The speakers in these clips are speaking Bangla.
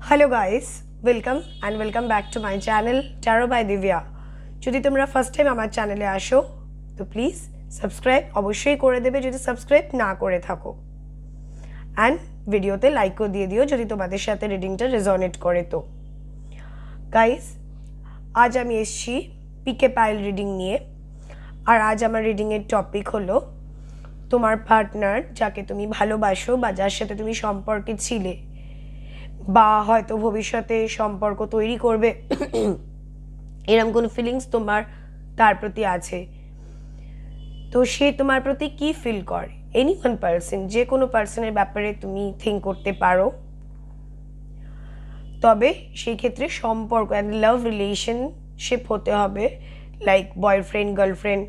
Hello guys, welcome back to my channel Tarot by Divya. যদি তোমরা ফার্স্ট টাইম আমার চ্যানেলে আসো তো প্লিজ সাবস্ক্রাইব অবশ্যই করে দেবে যদি সাবস্ক্রাইব না করে থাকো অ্যান্ড ভিডিওতে লাইকও দিয়ে দিও যদি তোমাদের সাথে রিডিংটা রেজোনেট করে তো গাইস আজ আমি এসেছি পিকে পাইল রিডিং নিয়ে আর আজ আমার রিডিংয়ের টপিক হলো তোমার পার্টনার যাকে তুমি ভালোবাসো বা যার সাথে তুমি সম্পর্কে ছিলে বা হয়তো ভবিষ্যতে সম্পর্ক তৈরি করবে এরকম কোনো ফিলিংস তোমার তার প্রতি আছে তো সে তোমার প্রতি কি ফিল করে এনি ওয়ান পার্সন যে কোনো পার্সনের ব্যাপারে তুমি থিঙ্ক করতে পারো তবে সেই ক্ষেত্রে সম্পর্ক অ্যান্ড লাভ রিলেশনশিপ হতে হবে like boyfriend girlfriend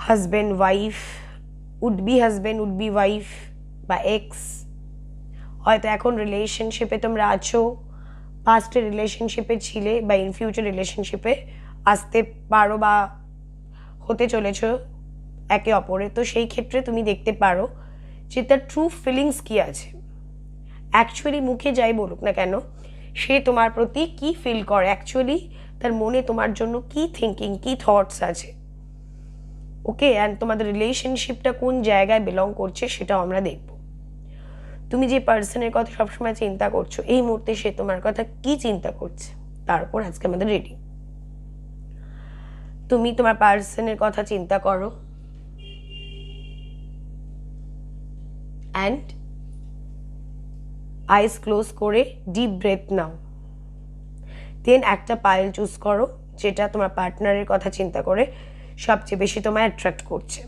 husband wife would be wife বা এক্স হয়তো এখন রিলেশনশিপে তোমরা আছো পাস্টের রিলেশনশিপে ছিলে বা ইন ফিউচার রিলেশনশিপে আসতে পারো বা হতে চলেছো একে অপরে তো সেই ক্ষেত্রে তুমি দেখতে পারো যে তার ট্রু ফিলিংস কী আছে অ্যাকচুয়ালি মুখে যাই বলুক না কেন সে তোমার প্রতি কি ফিল করে অ্যাকচুয়ালি তার মনে তোমার জন্য কি থিঙ্কিং কি থটস আছে ওকে অ্যান্ড তোমাদের রিলেশনশিপটা কোন জায়গায় বিলং করছে সেটাও আমরা দেখব তুমি যে পার্সনের কথা সবসময় চিন্তা করছো এই মুহূর্তে সে তোমার কথা কি চিন্তা করছে তার উপর আজকে আমাদের রিডিং তুমি তোমার পার্সনের কথা চিন্তা করো অ্যান্ড আইস ক্লোজ করে ডিপ ব্রেথ নাও দেন একটা পাইল চুজ করো যেটা তোমার পার্টনারের কথা চিন্তা করে সবচেয়ে বেশি তোমায় অ্যাট্রাক্ট করছে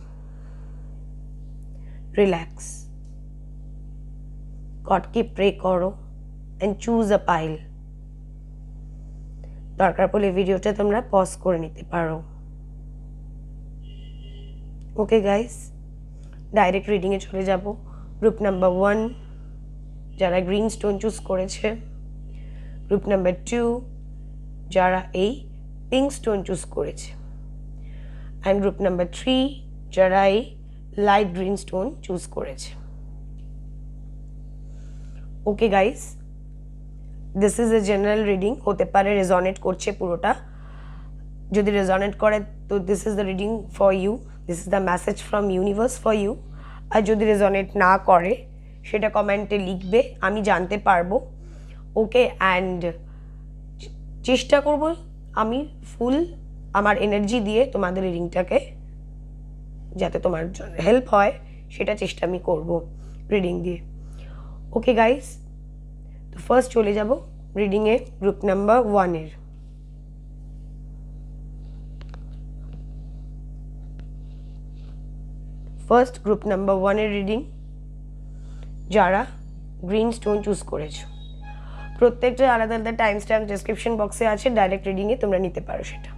রিল্যাক্স গডকে প্রে করো অ্যান্ড চুজ আ পাইল দরকার পড়লে ভিডিওটা তোমরা পজ করে নিতে পারো ওকে গাইস ডাইরেক্ট রিডিংয়ে চলে যাব গ্রুপ নাম্বার 1 যারা গ্রিন স্টোন চুজ করেছে গ্রুপ নাম্বার 2 যারা এই পিঙ্ক স্টোন চুজ করেছে অ্যান্ড গ্রুপ নাম্বার 3 যারা এই লাইট গ্রিন স্টোন চুজ করেছে okay guys this is a general reading হতে পারে রেজনেট করছে পুরোটা যদি রেজনেট করে তো this is the reading for you this is the message from universe for you আর যদি রেজনেট না করে সেটা কমেন্টে লিখবে আমি জানতে পারবো ওকে অ্যান্ড চেষ্টা করব আমি ফুল আমার এনার্জি দিয়ে তোমাদের রিডিংটাকে যাতে তোমার হেল্প হয় সেটা চেষ্টা আমি করব রিডিং দিয়ে ওকে গাইস তো ফার্স্ট চলে যাব রিডিংয়ে গ্রুপ নাম্বার 1 এর ফার্স্ট গ্রুপ নাম্বার 1 এর রিডিং যারা গ্রিন স্টোন চুজ করেছো প্রত্যেকটা আলাদা আলাদা টাইম স্ট্যাম্প ডেসক্রিপশন বক্সে আছে ডাইরেক্ট রিডিংয়ে তোমরা নিতে পারো সেটা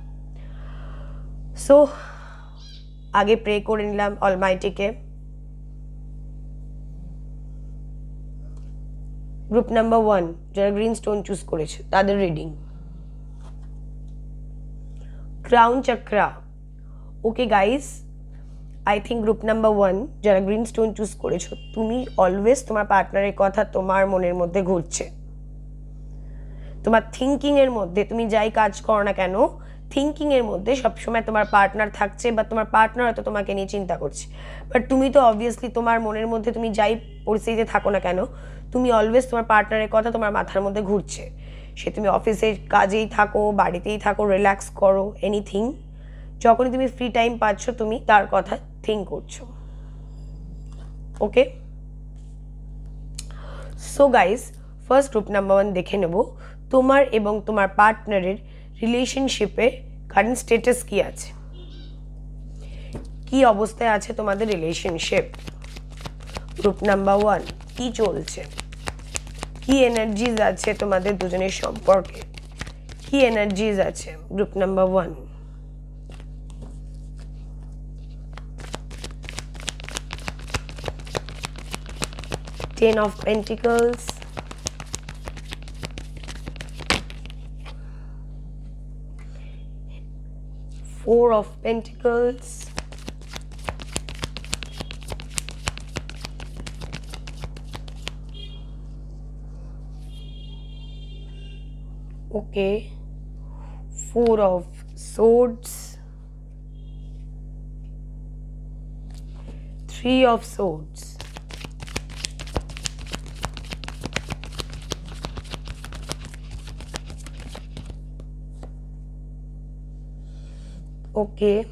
সো আগে প্রে করে নিলাম অলমাইটিকে গ্রুপ নাম্বার 1 যারা গ্রিন স্টোন চুজ করেছে তাদের reading crown chakra okay guys I think group number 1 যারা গ্রিন স্টোন চুজ করেছো তুমি অলওয়েজ তোমার পার্টনারের কথা তোমার মনের মধ্যে ঘুরছে তোমার থিঙ্কিংয়ের মধ্যে তুমি যাই কাজ করো না কেন থিঙ্কিংয়ের মধ্যে সবসময় তোমার পার্টনার থাকছে বা তোমার পার্টনার হয়তো তোমাকে নিয়ে চিন্তা করছে বাট তুমি তো অবভিয়াসলি তোমার মনের মধ্যে তুমি যাই পরিস্থিতিতে থাকো না কেন তুমি অলওয়েজ তোমার পার্টনারের কথা তোমার মাথার মধ্যে ঘুরছে সে তুমি অফিসের কাজেই থাকো বাড়িতেই থাকো রিল্যাক্স করো এনিথিং যখনই তুমি ফ্রি টাইম পাচ্ছ তুমি তার কথা থিঙ্ক করছো okay so guys first group number 1 দেখে নেব তোমার এবং তোমার পার্টনারের রিলেশনশিপে কারেন্ট স্ট্যাটাস কি আছে কি অবস্থায় আছে তোমাদের রিলেশনশিপ গ্রুপ নাম্বার 1 কি চলছে কি এনার্জিজ আছে তোমাদের দুজনের সম্পর্কে কি এনার্জিজ আছে group number 1 10 of Pentacles, Four of Pentacles, Okay, Four of Swords, Three of Swords, okay,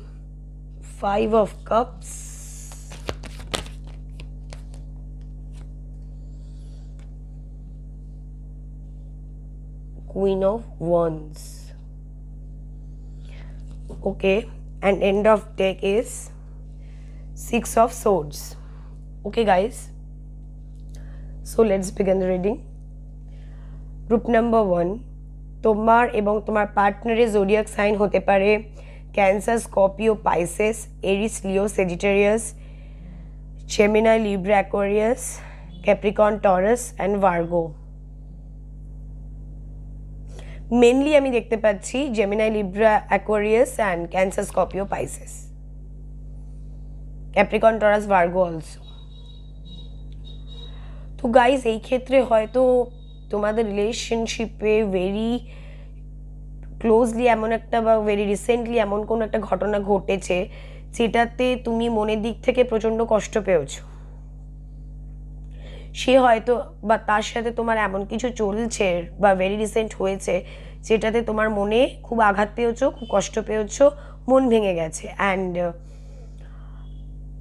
Five of Cups, Queen of Wands. Okay, and end of deck is Six of Swords. Okay guys, so let's begin the reading. Group number 1, তোমার এবং তোমার পার্টনারের জোডিয়াক সাইন হতে পারে Cancer, Scorpio, Pisces, Aries, Leo, Sagittarius, Gemini, Libra, Aquarius, Capricorn, Taurus and Virgo. Mainly আমি দেখতে পাচ্ছি Gemini, Libra, Aquarius and Cancer, Scorpio, Pisces, Capricorn, Taurus, Virgo also. তো গাইজ এই ক্ষেত্রে হয়তো তোমাদের রিলেশনশিপে ভেরি ক্লোজলি এমন একটা বা ভেরি রিসেন্টলি এমন কোনো একটা ঘটনা ঘটেছে যেটাতে তুমি মনের দিক থেকে প্রচণ্ড কষ্ট পেয়েছো। সে হয়তো বা তার সাথে তোমার এমন কিছু চলছে বা ভেরি রিসেন্ট হয়েছে যেটাতে তোমার মনে খুব আঘাত পেয়েছো, খুব কষ্ট পেয়েছো, মন ভেঙে গেছে। অ্যান্ড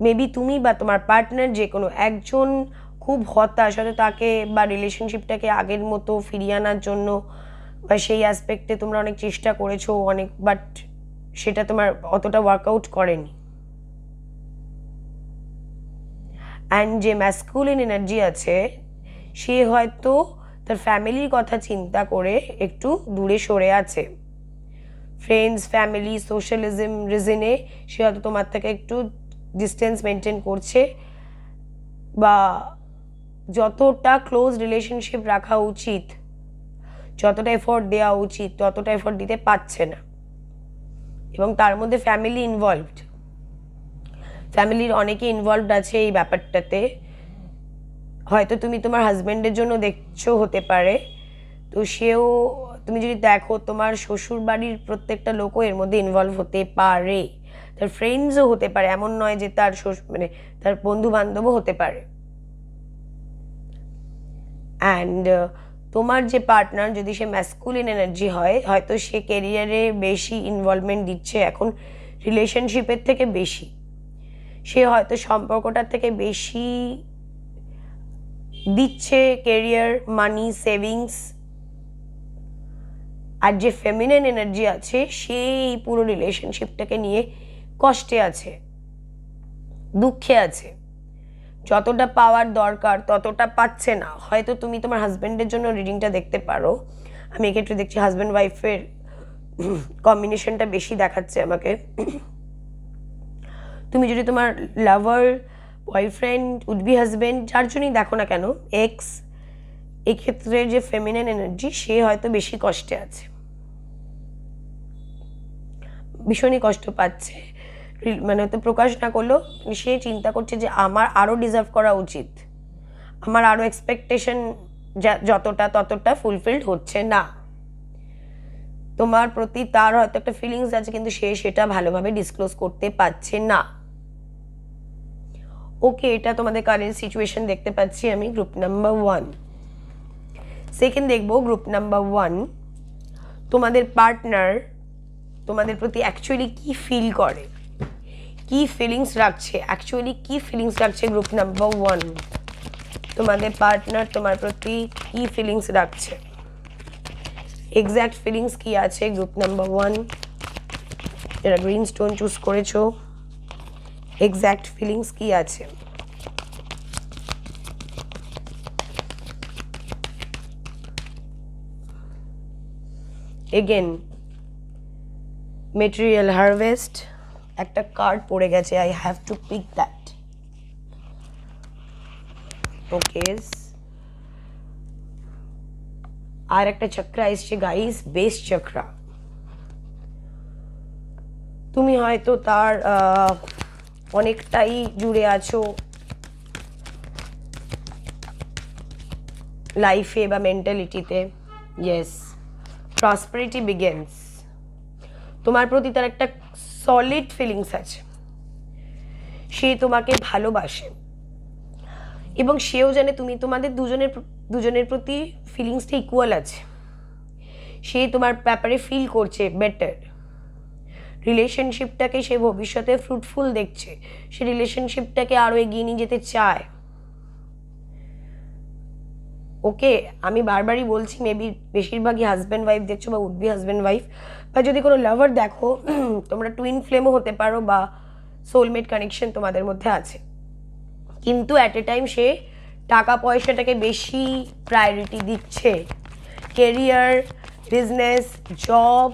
মেবি তুমি বা তোমার পার্টনার যে কোনো একজন খুব হতাশ, হয়তো তাকে বা রিলেশনশিপটাকে আগের মতো ফিরিয়ে আনার জন্য বা সেই অ্যাসপেক্টে তোমরা অনেক চেষ্টা করেছো অনেক, বাট সেটা তোমার অতটা ওয়ার্কআউট করেনি। অ্যান্ড যে ম্যাসকুলিন এনার্জি আছে সে হয়তো তার ফ্যামিলির কথা চিন্তা করে একটু দূরে সরে আছে। ফ্রেন্ডস, ফ্যামিলি, সোশ্যালিজম রিজনে সে হয়তো তোমার থেকে একটু ডিস্টেন্স মেনটেন করছে, বা যতটা ক্লোজ রিলেশনশিপ রাখা উচিত, যতটা এফোর্ট দেওয়া উচিত ততটা এফোর্ট দিতে পারছে না। এবং তার মধ্যে ফ্যামিলি ইনভলভড, ফ্যামিলির অনেকে ইনভলভড আছে এই ব্যাপারটাতে। হয়তো তুমি তোমার হাজব্যান্ডের জন্য দেখছো হতে পারে, তো সেও তুমি যদি দেখো তোমার শ্বশুর বাড়ির প্রত্যেকটা লোকও এর মধ্যে ইনভলভ হতে পারে, তার ফ্রেন্ডসও হতে পারে, এমন নয় যে তার মানে তার বন্ধু বান্ধবও হতে পারে। অ্যান্ড তোমার যে পার্টনার যদি সে ম্যাসকুলিন এনার্জি হয়, হয়তো সে ক্যারিয়ারে বেশি ইনভলভমেন্ট দিচ্ছে এখন রিলেশনশিপের থেকে বেশি, সে হয়তো সম্পর্কটার থেকে বেশি দিচ্ছে ক্যারিয়ার, মানি, সেভিংস। আর যে ফেমিনিন এনার্জি আছে সে এই পুরো রিলেশনশিপটাকে নিয়ে কষ্টে আছে, দুঃখে আছে, যতটা পাওয়ার দরকার ততটা পাচ্ছে না। হয়তো তুমি তোমার হাজব্যান্ডের জন্য রিডিংটা দেখতে পারো। আমি এক্ষেত্রে দেখছি হাজব্যান্ড ওয়াইফের কম্বিনেশনটা বেশি দেখাচ্ছে আমাকে। তুমি যদি তোমার লাভার, বয়ফ্রেন্ড, উড বি হাজব্যান্ড, যার জন্যই দেখো না কেন, এক্স, এক্ষেত্রে যে ফেমিনিন এনার্জি সে হয়তো বেশি কষ্টে আছে, ভীষণই কষ্ট পাচ্ছে, মানে হয়তো প্রকাশ না করলেও সে চিন্তা করছে যে আমার আরও ডিজার্ভ করা উচিত, আমার আরও এক্সপেকটেশন যতটা ততটা ফুলফিলড হচ্ছে না। তোমার প্রতি তার হয়তো একটা ফিলিংস আছে কিন্তু সে সেটা ভালোভাবে ডিসক্লোজ করতে পারছে না। ওকে, এটা তোমাদের কারেন্ট সিচুয়েশন দেখতে পাচ্ছি আমি গ্রুপ নাম্বার 1। সেকেন্ড দেখবো গ্রুপ নাম্বার 1, তোমাদের পার্টনার তোমাদের প্রতি অ্যাকচুয়ালি কি ফিল করে, কি ফিলিংস রাখছে, অ্যাকচুয়ালি কি ফিলিংস রাখছে। গ্রুপ নাম্বার 1, তোমাদের পার্টনার তোমার প্রতি কি ফিলিংস রাখছে, এক্স্যাক্ট ফিলিংস কি আছে। গ্রুপ নাম্বার 1 যারা গ্রিন স্টোন চুজ করেছো, এক্স্যাক্ট ফিলিংস কি আছে। এগেন মেটেরিয়াল হারভেস্ট, একটা কার্ড পড়ে গেছে, I have to pick that. Okay, আর একটা চক্র এসছে গাইস, বেস চক্র। তুমি হয়তো তার অনেকটাই জুড়ে আছো লাইফে বা মেন্টালিটিতে। Yes, prosperity begins. তোমার প্রতি তার একটা সলিড ফিলিংস আছে, সে তোমাকে ভালোবাসে এবং সেও জানে তুমি তোমাদের দুজনের প্রতি ফিলিংসটা ইকুয়াল আছে। সে তোমার ব্যাপারে ফিল করছে বেটার, রিলেশনশিপটাকে সে ভবিষ্যতে ফ্রুটফুল দেখছে, সে রিলেশনশিপটাকে আরও এগিয়ে নিয়ে যেতে চায়। ওকে, আমি বারবারই বলছি, মেবি বেশিরভাগই হাজব্যান্ড ওয়াইফ দেখছো বা উড বি হাজব্যান্ড ওয়াইফ, বা যদি কোনো লাভার দেখো, তোমরা টুইন ফ্লেমও হতে পারো বা সোলমেট কানেকশন তোমাদের মধ্যে আছে। কিন্তু অ্যাট এ টাইম সে টাকা পয়সাটাকে বেশি প্রায়োরিটি দিচ্ছে, কেরিয়ার, বিজনেস, জব,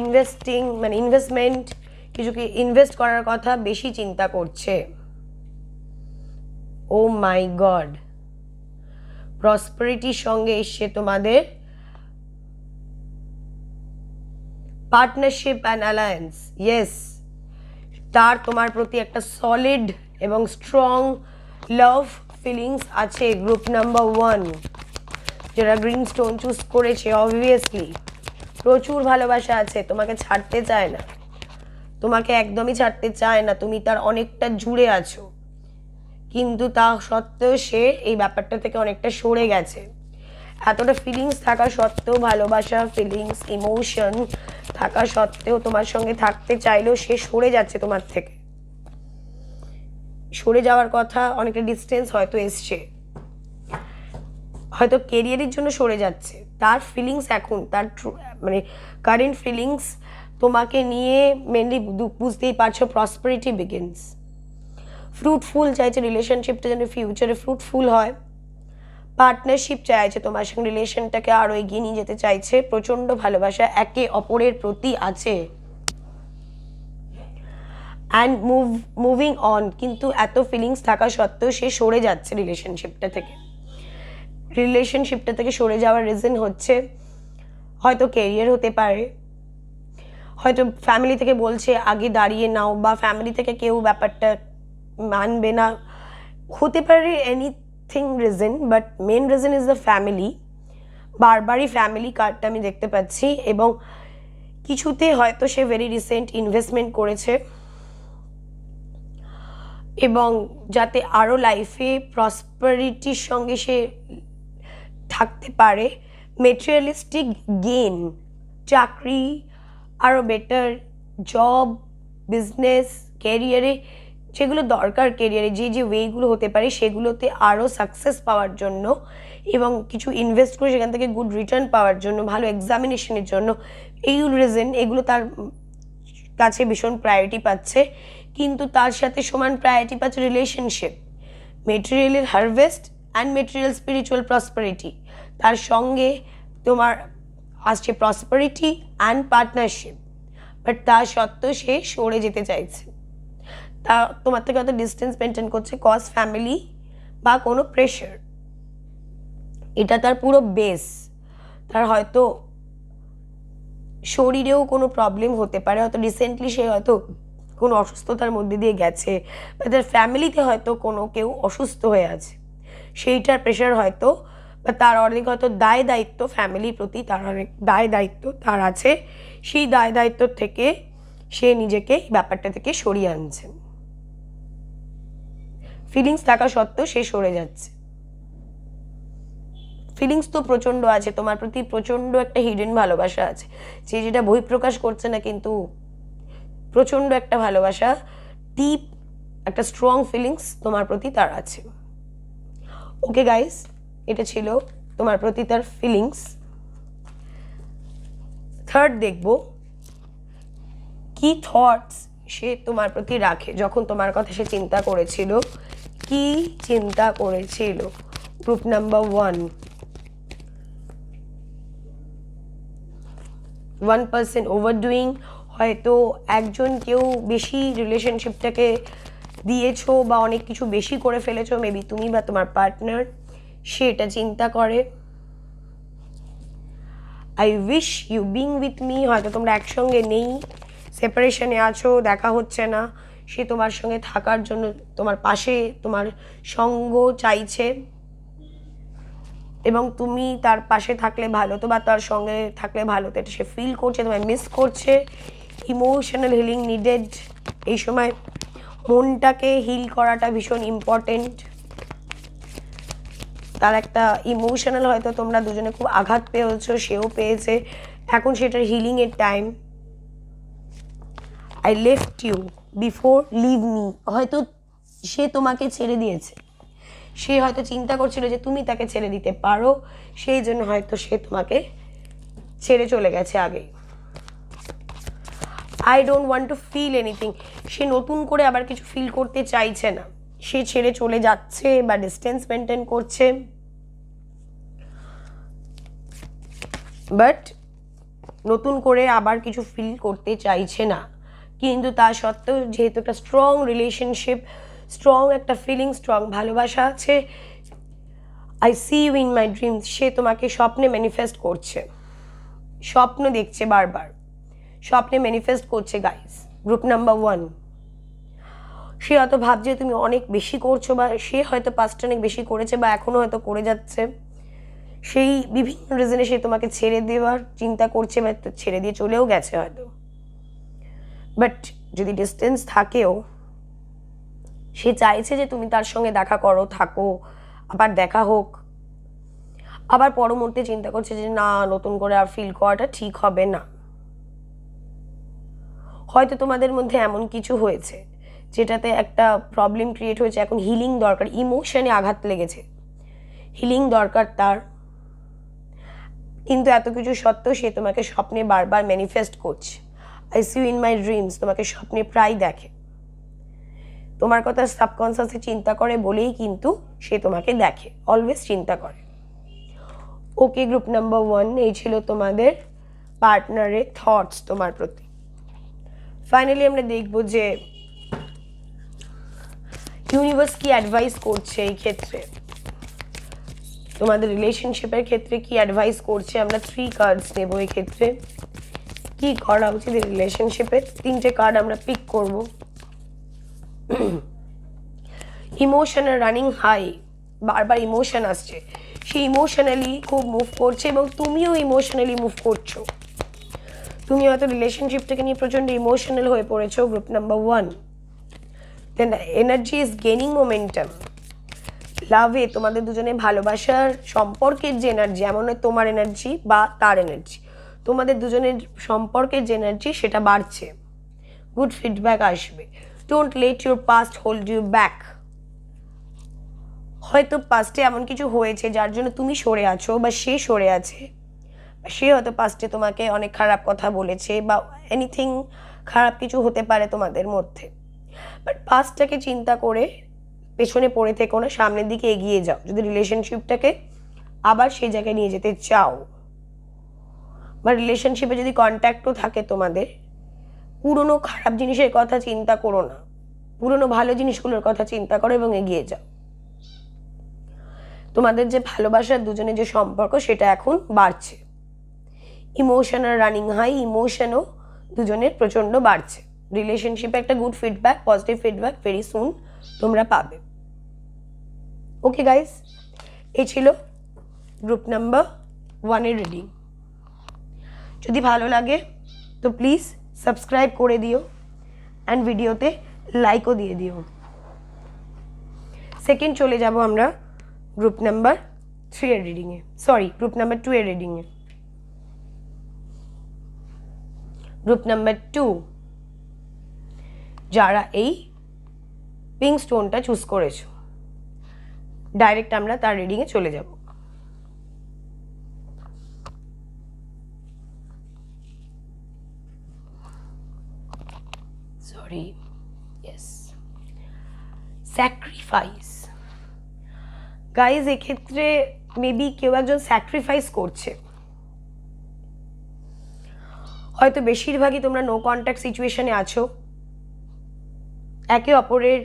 ইনভেস্টমেন্ট, কিছুকে ইনভেস্ট করার কথা বেশি চিন্তা করছে। ও মাই গড, প্রসপারিটির সঙ্গে এসছে তোমাদের পার্টনারশিপ অ্যান্ড অ্যালায়েন্স। ইয়েস, তার তোমার প্রতি একটা সলিড এবং স্ট্রং লাভ ফিলিংস আছে। গ্রুপ নাম্বার 1 যারা গ্রিন স্টোন চুজ করেছে, অবভিয়াসলি প্রচুর ভালোবাসা আছে, তোমাকে ছাড়তে চায় না, তোমাকে একদমই ছাড়তে চায় না, তুমি তার অনেকটা জুড়ে আছো, কিন্তু তা সত্ত্বেও সে এই ব্যাপারটা থেকে অনেকটা সরে গেছে। এতটা ফিলিংস থাকা সত্ত্বেও, ভালোবাসা, ফিলিংস, ইমোশন থাকা সত্ত্বেও তোমার সঙ্গে থাকতে চাইলেও সে সরে যাচ্ছে তোমার থেকে। সরে যাওয়ার কথা, অনেকটা ডিস্টেন্স হয়তো এসছে, হয়তো কেরিয়ারের জন্য সরে যাচ্ছে। তার ফিলিংস এখন, তার মানে কারেন্ট ফিলিংস তোমাকে নিয়ে মেনলি বুঝতেই পারছো, প্রসপারিটি বিগিনস। ফ্রুটফুল চাইছে, রিলেশনশিপটা যেন ফিউচারে ফ্রুটফুল হয়। পার্টনারশিপ চাইছে, তোমার সঙ্গে রিলেশনটাকে আরও এগিয়ে নিয়ে যেতে চাইছে। প্রচণ্ড ভালোবাসা একে অপরের প্রতি আছে অ্যান্ড মুভিং অন। কিন্তু এত ফিলিংস থাকা সত্ত্বেও সে সরে যাচ্ছে রিলেশনশিপটা থেকে সরে যাওয়ার রিজন হচ্ছে হয়তো কেরিয়ার হতে পারে, হয়তো ফ্যামিলি থেকে বলছে আগে দাঁড়িয়ে নাও, বা ফ্যামিলি থেকে কেউ ব্যাপারটা মানবে না, হতে পারে anything reason, but main reason is the family. বারবারই ফ্যামিলি কার্ডটা আমি দেখতে পাচ্ছি, এবং কিছুতে হয়তো সে ভেরি রিসেন্ট ইনভেস্টমেন্ট করেছে, এবং যাতে আরও লাইফে প্রসপারিটির সঙ্গে সে থাকতে পারে। মেটেরিয়ালিস্টিক গেইন, চাকরি, আরও বেটার জব, বিজনেস, ক্যারিয়ারে যেগুলো দরকার, ক্যারিয়ারে যে ওয়েগুলো হতে পারে সেগুলোতে আরও সাকসেস পাওয়ার জন্য, এবং কিছু ইনভেস্ট করে সেখান থেকে গুড রিটার্ন পাওয়ার জন্য, ভালো এক্সামিনেশনের জন্য, এই রিজন এগুলো তার কাছে ভীষণ প্রায়োরিটি পাচ্ছে। কিন্তু তার সাথে সমান প্রায়োরিটি পাচ্ছে রিলেশনশিপ, মেটেরিয়ালের harvest and material spiritual prosperity. তার সঙ্গে তোমার আসছে প্রসপারিটি অ্যান্ড পার্টনারশিপ, বাট তা সত্ত্বেও সে সরে যেতে চাইছে। তা তোমার থেকে হয়তো ডিস্টেন্স মেনটেন করছে, কজ ফ্যামিলি বা কোনো প্রেশার, এটা তার পুরো বেস। তার হয়তো শরীরেও কোনো প্রবলেম হতে পারে, হয়তো রিসেন্টলি সে হয়তো কোনো অসুস্থতার মধ্যে দিয়ে গেছে, বা তার ফ্যামিলিতে হয়তো কোনো কেউ অসুস্থ হয়ে আছে, সেইটার প্রেশার হয়তো, বা তার অনেক হয়তো দায় দায়িত্ব ফ্যামিলির প্রতি, তার অনেক দায় দায়িত্ব তার আছে, সেই দায় দায়িত্ব থেকে সে নিজেকে ব্যাপারটা থেকে সরিয়ে আনছে। ফিলিংস থাকা সত্ত্বেও সে সরে যাচ্ছে। ফিলিংস তো প্রচণ্ড আছে তোমার প্রতি, প্রচণ্ড একটা হিডেন ভালোবাসা আছে, যেটা বহিঃপ্রকাশ করছে না, কিন্তু প্রচণ্ড একটা ভালোবাসা, ডিপ একটা স্ট্রং ফিলিংস তোমার প্রতি তার আছে। ওকে গাইস, এটা ছিল তোমার প্রতি তার ফিলিংস। থার্ড দেখব কি থটস সে তোমার প্রতি রাখে, যখন তোমার কথা সে চিন্তা করেছিল, কি চিন্তা করেছিল। গ্রুপ নাম্বার 1 ওভারডুইং, হয়তো একজন কেউ বেশি রিলেশনশিপটাকে দিয়েছো বা অনেক কিছু বেশি করে ফেলেছো, মেবি তুমি বা তোমার পার্টনার, সে এটা চিন্তা করে। I wish you being with me, হয়তো তোমরা একসঙ্গে নেই, সেপারেশনে আছো, দেখা হচ্ছে না, সে তোমার সঙ্গে থাকার জন্য তোমার পাশে তোমার সঙ্গ চাইছে। এবং তুমি তার পাশে থাকলে ভালো তো, বা তার সঙ্গে থাকলে ভালো তো, এটা সে ফিল করছে, তোমায় মিস করছে। Emotional healing needed. এই সময় মনটাকে হিল করাটা ভীষণ ইম্পর্টেন্ট। তার একটা ইমোশনাল হয়তো তোমরা দুজনে খুব আঘাত পেয়েছো, সেও পেয়েছে, এখন সেটার হিলিংয়ের time. I left you before leave me. হয়তো সে তোমাকে ছেড়ে দিয়েছে, সে হয়তো চিন্তা করছিল যে তুমি তাকে ছেড়ে দিতে পারো, সেই জন্য হয়তো সে তোমাকে ছেড়ে চলে গেছে আগেই। I don't want to feel anything. সে নতুন করে আবার কিছু ফিল করতে চাইছে না, সে ছেড়ে চলে যাচ্ছে বা ডিস্টেন্স মেনটেন করছে। বাট নতুন করে আবার কিছু ফিল করতে চাইছে না, কিন্তু তা সত্ত্বেও যেহেতু একটা স্ট্রং রিলেশনশিপ, স্ট্রং একটা ফিলিং, স্ট্রং ভালোবাসা আছে, I see you in my dreams. সে তোমাকে স্বপ্নে ম্যানিফেস্ট করছে, স্বপ্ন দেখছে, বারবার স্বপ্নে ম্যানিফেস্ট করছে গাইস। গ্রুপ নাম্বার 1, সে হয়তো ভাবছে তুমি অনেক বেশি করছো, বা সে হয়তো পাস্টে অনেক বেশি করেছে, বা এখনও হয়তো করে যাচ্ছে। সেই বিভিন্ন রিজনে সে তোমাকে ছেড়ে দেওয়ার চিন্তা করছে, বা ছেড়ে দিয়ে চলেও গেছে হয়তো। বাট যদি ডিস্টেন্স থাকেও, সে চাইছে যে তুমি তার সঙ্গে দেখা করো, থাকো, আবার দেখা হোক। আবার পরমুহূর্তে চিন্তা করছে যে না, নতুন করে আর ফিল করাটা ঠিক হবে না। হয়তো তোমাদের মধ্যে এমন কিছু হয়েছে যেটাতে একটা প্রবলেম ক্রিয়েট হয়েছে, এখন হিলিং দরকার, ইমোশনে আঘাত লেগেছে, হিলিং দরকার তার। কিন্তু এত কিছু সত্ত্বেও সে তোমাকে স্বপ্নে বারবার ম্যানিফেস্ট করছে। I see you in my dreams. তোমাকে স্বপ্নে প্রায় দেখে, তোমার কথা সাবকনসিয়াসলি চিন্তা করে বলেই কিন্তু সে তোমাকে দেখে, অলওয়েজ চিন্তা করে। ওকে, গ্রুপ নাম্বার 1, এই ছিল তোমাদের পার্টনারের থটস তোমার প্রতি। ফাইনালি আমরা দেখব যে ইউনিভার্স কি অ্যাডভাইস করছে এই ক্ষেত্রে, তোমাদের রিলেশনশিপের ক্ষেত্রে কি অ্যাডভাইস করছে। আমরা 3 কার্ডস নেব এই ক্ষেত্রে। কি করা উচিত রিলেশনশিপের, 3টে কার্ড আমরা পিক করব। ইমোশনাল রানিং হাই, বারবার ইমোশন আসছে, সে ইমোশনালি খুব মুভ করছে এবং তুমিও ইমোশনালি মুভ করছো। তুমি হয়তো রিলেশনশিপটাকে নিয়ে প্রচণ্ড ইমোশনাল হয়ে পড়েছো, group number 1। Then energy is gaining momentum. লাভে তোমাদের দুজনের ভালোবাসার সম্পর্কের যে এনার্জি, এমন নয় তোমার এনার্জি বা তার এনার্জি, তোমাদের দুজনের সম্পর্কের যে এনার্জি সেটা বাড়ছে, গুড ফিডব্যাক আসবে। Don't let your past hold you back. হয়তো পাস্টে এমন কিছু হয়েছে যার জন্য তুমি সরে আছো, বা সে সরে আছে, বা সে হয়তো পাস্টে তোমাকে অনেক খারাপ কথা বলেছে, বা এনিথিং খারাপ কিছু হতে পারে তোমাদের মধ্যে। বাট পাস্টটাকে চিন্তা করে পেছনে পড়ে থেকো না, সামনের দিকে এগিয়ে যাও যদি রিলেশনশিপটাকে আবার সেই জায়গায় নিয়ে যেতে চাও, বা রিলেশনশিপে যদি কন্ট্যাক্টও থাকে তোমাদের, পুরনো খারাপ জিনিসের কথা চিন্তা করো না, পুরনো ভালো জিনিসগুলোর কথা চিন্তা করো এবং এগিয়ে যাও। তোমাদের যে ভালোবাসার দুজনের যে সম্পর্ক সেটা এখন বাড়ছে। ইমোশনাল রানিং হাই, ইমোশনও দুজনের প্রচণ্ড বাড়ছে। রিলেশনশিপে একটা good feedback, positive feedback very soon তোমরা পাবে। ওকে গাইস, এই ছিল গ্রুপ নাম্বার 1 রিডিং। যদি ভালো লাগে তো প্লিজ সাবস্ক্রাইব করে দিও অ্যান্ড ভিডিওতে লাইকও দিয়ে দিও। সেকেন্ড চলে যাব আমরা গ্রুপ নাম্বার 3 রিডিংয়ে, গ্রুপ নাম্বার 2 রিডিংয়ে। গ্রুপ নাম্বার 2, যারা এই পিঙ্ক স্টোনটা চুজ করেছো, ডাইরেক্ট আমরা তার রিডিংয়ে চলে যাব। স্যাক্রিফাইস। গাইজ, এক্ষেত্রে মেবি কেউ একজন স্যাক্রিফাইস করছে। হয়তো বেশিরভাগই তোমরা নো কন্ট্যাক্ট সিচুয়েশনে আছো, একে অপরের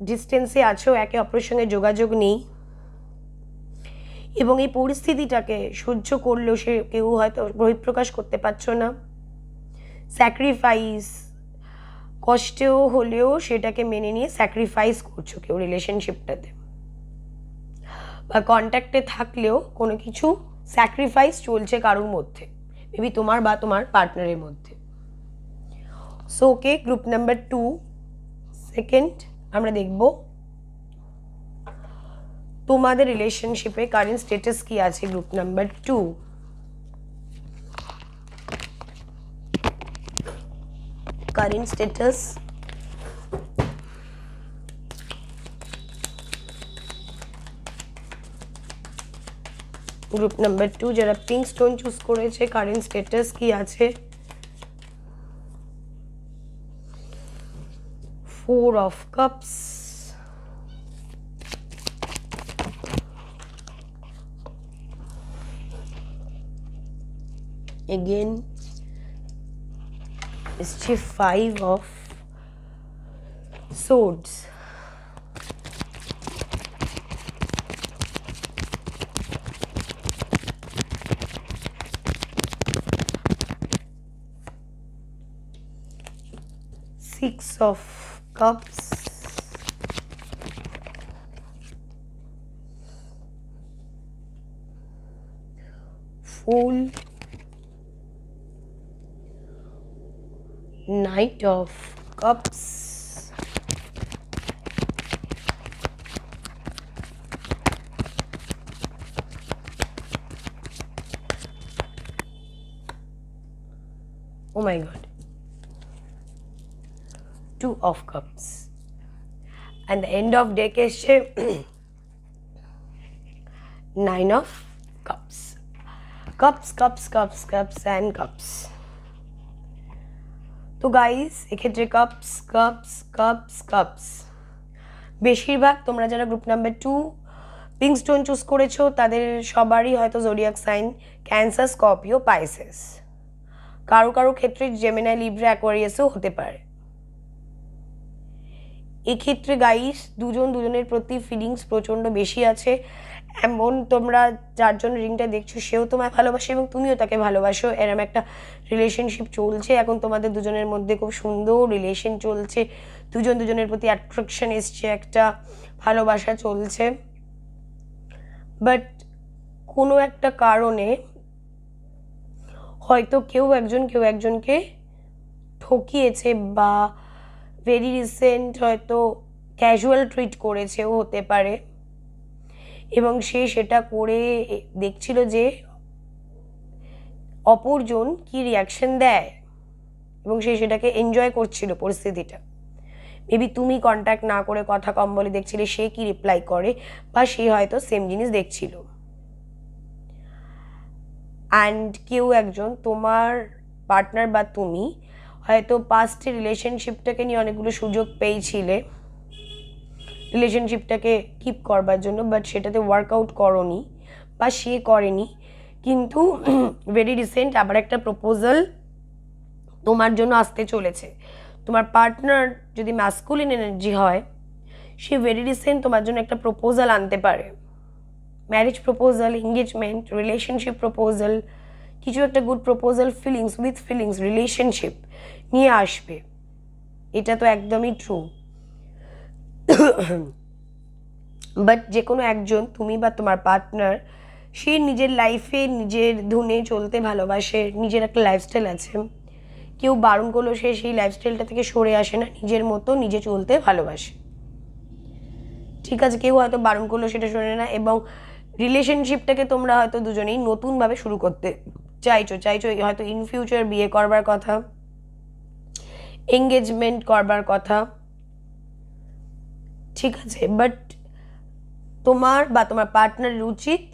ডিস্টেন্সে আছো, একে অপরের সঙ্গে যোগাযোগ নেই, এবং এই পরিস্থিতিটাকে সহ্য করলেও সে কেউ হয়তো বহিঃপ্রকাশ করতে পারছো না। স্যাক্রিফাইস, কষ্টেও হলেও সেটাকে মেনে নিয়ে স্যাক্রিফাইস করছো কেউ রিলেশনশিপটাতে। বা কন্ট্যাক্টে থাকলেও কোনো কিছু স্যাক্রিফাইস চলছে কারোর মধ্যে, মেবি তোমার বা তোমার পার্টনারের মধ্যে। So okay, group number 2 second আমরা দেখব তোমাদের রিলেশনশিপে কারেন্ট স্ট্যাটাস কি আছে। Group number 2, current status. Group number 2 যারা পিঙ্ক স্টোন চুজ করেছে, কারেন্ট স্ট্যাটাস কি আছে? 4 of cups, again इससे 5 of swords, Six of Cups, Fool, Knight of Cups, oh my god, Two of Cups, and the end of deck is Nine of Cups. Cups, cups, cups, cups and cups. তো গাইস এক্ষেত্রে কাপস কাপস কাপস কাপস, বেশিরভাগ তোমরা যারা group number 2 pink stone choose করেছো তাদের সবারই হয়তো zodiac sign Cancer, Scorpio, Pisces. কারো কারো ক্ষেত্রে জেমিনাই, লিব্রা, অ্যাকোয়ারিয়াসও হতে পারে। এক্ষেত্রে গাইস দুজনের প্রতি ফিলিংস প্রচণ্ড বেশি আছে। এমন তোমরা যার জন্য রিংটা দেখছো সেও তোমায় ভালোবাসে এবং তুমিও তাকে ভালোবাসো, এরম একটা রিলেশনশিপ চলছে এখন তোমাদের দুজনের মধ্যে, খুব সুন্দর রিলেশন চলছে, দুজনের প্রতি অ্যাট্রাকশন এসছে, একটা ভালোবাসা চলছে। বাট কোনো একটা কারণে হয়তো কেউ একজনকে ঠকিয়েছে বা ভেরি রিসেন্ট হয়তো ক্যাজুয়াল ট্রিট করেছেও হতে পারে, এবং সে সেটা করে দেখছিল যে অপরজন কি রিয়াকশন দেয় এবং সে সেটাকে এনজয় করছিল পরিস্থিতিটা। মেবি তুমি কন্ট্যাক্ট না করে কথা কম বলে দেখছিলে সে কি রিপ্লাই করে, বা সে হয়তো সেম জিনিস দেখছিল। অ্যান্ড কেউ একজন, তোমার পার্টনার বা তুমি হয়তো পাস্টের রিলেশনশিপটাকে নিয়ে অনেকগুলো সুযোগ পেয়েছিলে রিলেশনশিপটাকে কিপ করবার জন্য, বাট সেটাতে ওয়ার্কআউট করোনি বা সে করেনি। কিন্তু ভেরি রিসেন্ট আবার একটা প্রপোজাল তোমার জন্য আসতে চলেছে। তোমার পার্টনার যদি ম্যাসকুলিন এনার্জি হয়, সে ভেরি রিসেন্ট তোমার জন্য একটা প্রপোজাল আনতে পারে, marriage proposal, engagement, relationship proposal, কিছু একটা good proposal, feelings with feelings relationship নিয়ে আসবে। এটা তো একদমই ট্রু। বাট যে কোনো একজন, তুমি বা তোমার পার্টনার, সে নিজের লাইফে নিজের ধুনে চলতে ভালোবাসে, নিজের একটা লাইফস্টাইল আছে, কেউ বারণ করলেও সে সেই লাইফস্টাইলটা থেকে সরে আসে না, নিজের মতো নিজে চলতে ভালোবাসে। ঠিক আছে, কেউ হয়তো বারণ করলেও সেটা শোনে না, এবং রিলেশনশিপটাকে তোমরা হয়তো দুজনেই নতুনভাবে শুরু করতে চাইছো হয়তো ইন ফিউচার বিয়ে করবার কথা, এঙ্গেজমেন্ট করবার কথা, ঠিক আছে। বাট তোমার বা তোমার পার্টনারের উচিত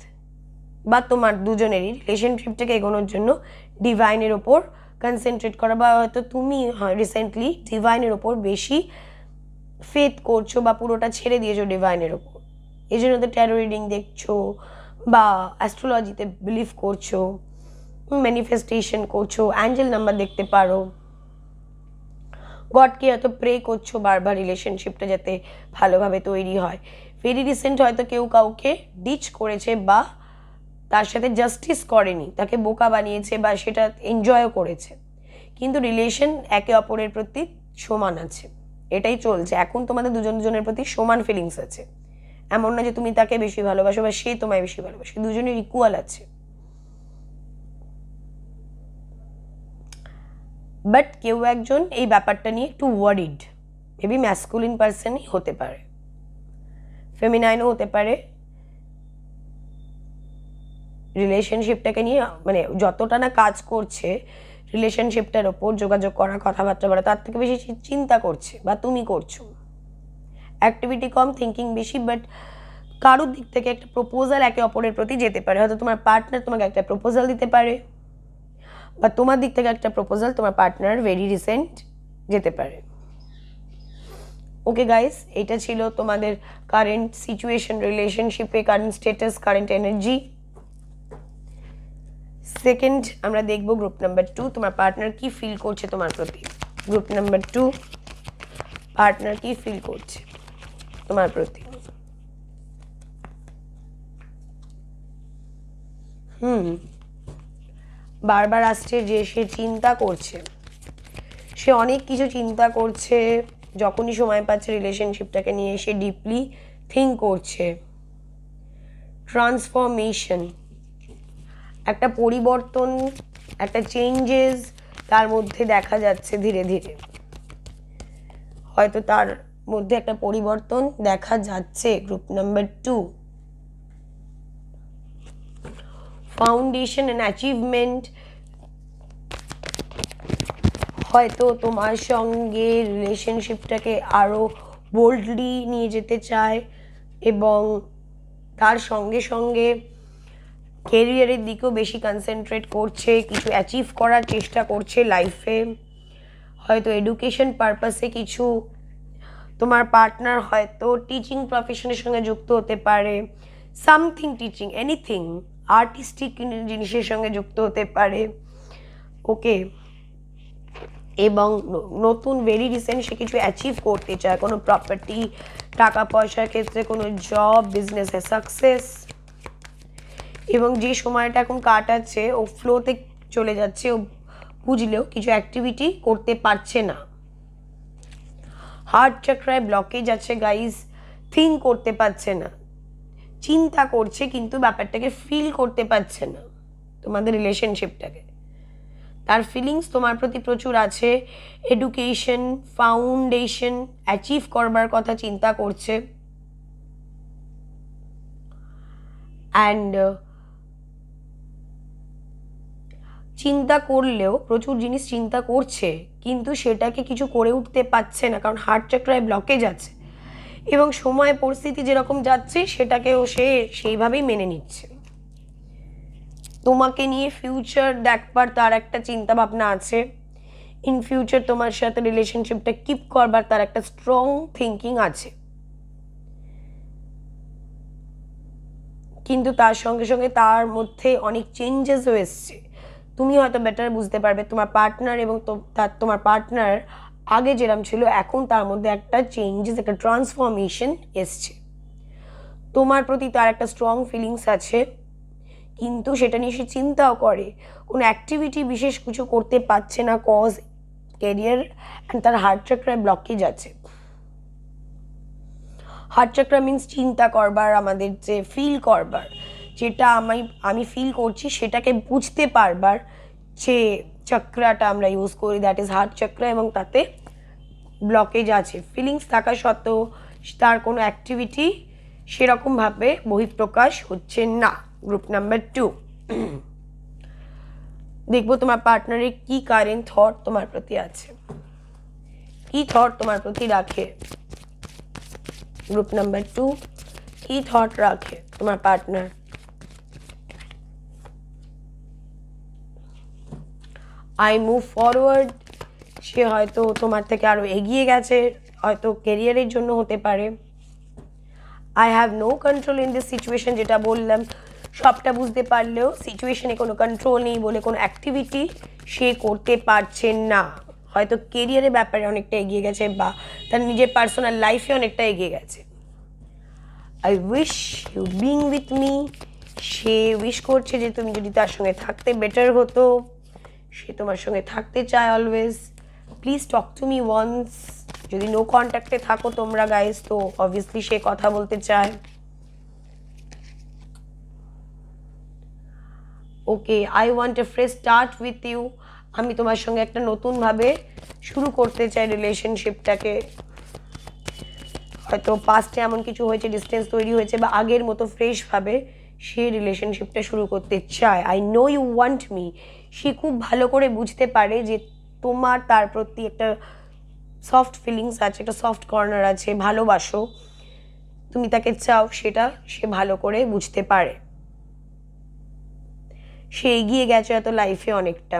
বা তোমার দুজনেরই রিলেশনশিপটাকে এগোনোর জন্য ডিভাইনের ওপর কনসেন্ট্রেট করা, বা হয়তো তুমি রিসেন্টলি ডিভাইনের ওপর বেশি ফেথ করছো বা পুরোটা ছেড়ে দিয়েছো ডিভাইনের ওপর, এই জন্য তো ট্যারো রিডিং দেখছো বা অ্যাস্ট্রোলজিতে বিলিভ করছো, ম্যানিফেস্টেশন করছো, অ্যাঞ্জেল নাম্বার দেখতে পারো, গডকে হয়তো প্রে করছো বারবার রিলেশনশিপটা যাতে ভালোভাবে তৈরি হয়। ভেরি রিসেন্ট হয়তো কেউ কাউকে ডিচ করেছে বা তার সাথে জাস্টিস করেনি, তাকে বোকা বানিয়েছে বা সেটা এনজয়ও করেছে, কিন্তু রিলেশন একে অপরের প্রতি সমান আছে, এটাই চলছে এখন। তোমাদের দুজনের প্রতি সমান ফিলিংস আছে, এমন না যে তুমি তাকে বেশি ভালোবাসো বা সে তোমায় বেশি ভালোবাসে, দুজনের ইকুয়াল আছে। বাট কেউ একজন এই ব্যাপারটা নিয়ে একটু ওয়ারিড, মেবি ম্যাসকুলিন পার্সনই হতে পারে, ফেমিনাইনও হতে পারে। রিলেশনশিপটাকে নিয়ে মানে যতটা না কাজ করছে রিলেশনশিপটার ওপর, যোগাযোগ করা, কথাবার্তা বলা, তার থেকে বেশি চিন্তা করছে বা তুমি করছো। অ্যাক্টিভিটি কম, থিঙ্কিং বেশি, বাট কারোর দিক থেকে একটা প্রপোজাল একে অপরের প্রতি যেতে পারে। হয়তো তোমার পার্টনার তোমাকে একটা প্রপোজাল দিতে পারে, বা তোমার দিক থেকে একটা প্রপোজাল তোমার পার্টনার ভেরি রিসেন্ট যেতে পারে। ওকে গাইস, এটা ছিল তোমাদের কারেন্ট সিচুয়েশন, রিলেশনশিপে current status, current energy. Second আমরা দেখব গ্রুপ নাম্বার 2, তোমার পার্টনার কি ফিল করছে তোমার প্রতি। গ্রুপ নাম্বার 2, পার্টনার কি ফিল করছে তোমার প্রতি। বারবার আসছে যে সে চিন্তা করছে, সে অনেক কিছু চিন্তা করছে, যখনই সময় পাচ্ছে রিলেশনশিপটাকে নিয়ে সে ডিপলি থিঙ্ক করছে। ট্রান্সফরমেশন, একটা পরিবর্তন, একটা চেঞ্জেস তার মধ্যে দেখা যাচ্ছে ধীরে ধীরে। হয়তো তার মধ্যে একটা পরিবর্তন দেখা যাচ্ছে। Group number 2, foundation and achievement, হয়তো তোমার সঙ্গে রিলেশনশিপটাকে আরও বোল্ডলি নিয়ে যেতে চায় এবং তার সঙ্গে সঙ্গে কেরিয়ারের দিকেও বেশি কনসেন্ট্রেট করছে, কিছু অ্যাচিভ করার চেষ্টা করছে লাইফে। হয়তো এডুকেশন পারপাসে কিছু, তোমার পার্টনার হয়তো টিচিং প্রফেশনের সঙ্গে যুক্ত হতে পারে, সামথিং টিচিং, এনিথিং আর্টিস্টিক জিনিসের সঙ্গে যুক্ত হতে পারে। ওকে, এবং নতুন ভেরি রিসেন্ট সে কিছু অ্যাচিভ করতে চায়, কোনো প্রপার্টি, টাকা পয়সার ক্ষেত্রে, কোনো জব, বিজনেসে সাকসেস। এবং যে সময়টা এখন কাটাচ্ছে ও ফ্লোতে চলে যাচ্ছে, ও বুঝলেও কিছু অ্যাক্টিভিটি করতে পারছে না। হার্ট চাকরায় ব্লকেজ আছে গাইজ, থিঙ্ক করতে পারছে না, চিন্তা করছে কিন্তু ব্যাপারটাকে ফিল করতে পারছে না তোমাদের রিলেশনশিপটাকে। তার ফিলিংস তোমার প্রতি প্রচুর আছে, এডুকেশন, ফাউন্ডেশন অ্যাচিভ করবার কথা চিন্তা করছে। অ্যান্ড চিন্তা করলেও প্রচুর জিনিস চিন্তা করছে কিন্তু সেটাকে কিছু করে উঠতে পারছে না, কারণ হার্ট চাকরায় ব্লকেজ আছে এবং সময় পরিস্থিতি যেরকম যাচ্ছে সেটাকেও সে সেইভাবেই মেনে নিচ্ছে। তোমাকে নিয়ে ফিউচার দেখবার তার একটা চিন্তা ভাবনা আছে, ইন ফিউচার তোমার সাথে রিলেশনশিপটা কিপ করবার তার একটা স্ট্রং থিঙ্কিং আছে। কিন্তু তার সঙ্গে সঙ্গে তার মধ্যে অনেক চেঞ্জেসও এসছে। তুমি হয়তো বেটার বুঝতে পারবে তোমার পার্টনার এবং তোমার পার্টনার আগে যেরকম ছিল এখন তার মধ্যে একটা চেঞ্জেস, একটা ট্রান্সফরমেশন এসছে। তোমার প্রতি তার একটা স্ট্রং ফিলিংস আছে কিন্তু সেটা নিয়ে সে চিন্তাও করে, কোনো অ্যাক্টিভিটি বিশেষ কিছু করতে পারছে না, কজ ক্যারিয়ার অ্যান্ড তার হার্ট চাকরায় ব্লকেজ আছে। হার্ট চাকরা মিন্স চিন্তা করবার, আমাদের যে ফিল করবার, যেটা আমি ফিল করছি সেটাকে বুঝতে পারবার যে চক্রাটা আমরা ইউজ করি, দ্যাট ইজ হার্ট চক্রা, এবং তাতে ব্লকেজ আছে। ফিলিংস থাকা সত্ত্বেও তার কোনো অ্যাক্টিভিটি সেরকমভাবে বহিঃপ্রকাশ হচ্ছে না। গ্রুপ নাম্বার 2, দেখবো তোমার পার্টনারের কি কারেন্ট থট তোমার প্রতি আছে, কি থট তোমার প্রতি রাখে। গ্রুপ নাম্বার 2, কি থট রাখে তোমার পার্টনার। আই মুভ ফরওয়ার্ড, সে হয়তো তোমার থেকে আরও এগিয়ে গেছে, হয়তো কেরিয়ারের জন্য হতে পারে। I have no control in this situation, যেটা বললাম সবটা বুঝতে পারলেও সিচুয়েশনে কোনো কন্ট্রোল নেই বলে কোনো অ্যাক্টিভিটি সে করতে পারছে না। হয়তো কেরিয়ারের ব্যাপারে অনেকটা এগিয়ে গেছে বা তার নিজের পার্সোনাল লাইফে অনেকটা এগিয়ে গেছে। I wish you being with me, সে উইশ করছে যে তুমি যদি তার সঙ্গে থাকতে বেটার হতো, সে তোমার সঙ্গে থাকতে চায় always. Please talk to me once. যদি নো কন্ট্যাক্টে থাকো তোমরা গাইজ, তো অবভিয়াসলি সে কথা বলতে চায়। Okay, I want a fresh start with you, আমি তোমার সঙ্গে একটা নতুনভাবে শুরু করতে চাই রিলেশনশিপটাকে। হয়তো পাস্টে এমন কিছু হয়েছে, ডিস্টেন্স তৈরি হয়েছে, বা আগের মতো ফ্রেশভাবে সে রিলেশনশিপটা শুরু করতে চায়। I know you want me, সে খুব ভালো করে বুঝতে পারে যে তোমার তার প্রতি একটা সফট ফিলিংস আছে, একটা সফট কর্নার আছে, ভালোবাসো, তুমি তাকে চাও, সেটা সে ভালো করে বুঝতে পারে। সে এগিয়ে গেছে এত লাইফে অনেকটা,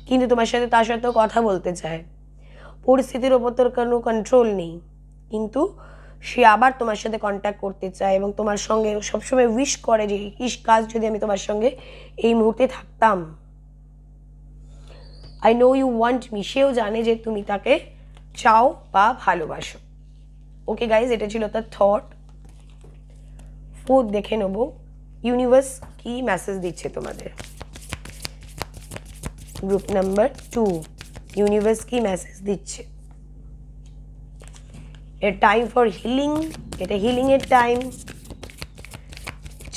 কিন্তু তোমার সাথে তার সাথেও কথা বলতে চায়। পরিস্থিতির ওপর তোর কোনো কন্ট্রোল নেই, কিন্তু সে আবার তোমার সাথে কন্ট্যাক্ট করতে চায় এবং তোমার সঙ্গে সবসময় উইশ করে যে ইস কাজ যদি আমি তোমার সঙ্গে এই মুহূর্তে থাকতাম। I know you want me, সেও জানে যে তুমি তাকে চাও বা ভালোবাসো। ওকে গাইজ, এটা ছিল তার থট। ফোর্থ দেখে নেব ইউনিভার্স কি মেসেজ দিচ্ছে তোমাদের। গ্রুপ নাম্বার 2, ইউনিভার্স কি মেসেজ দিচ্ছে। এর টাইম ফর হিলিং, এটা হিলিংয়ের টাইম।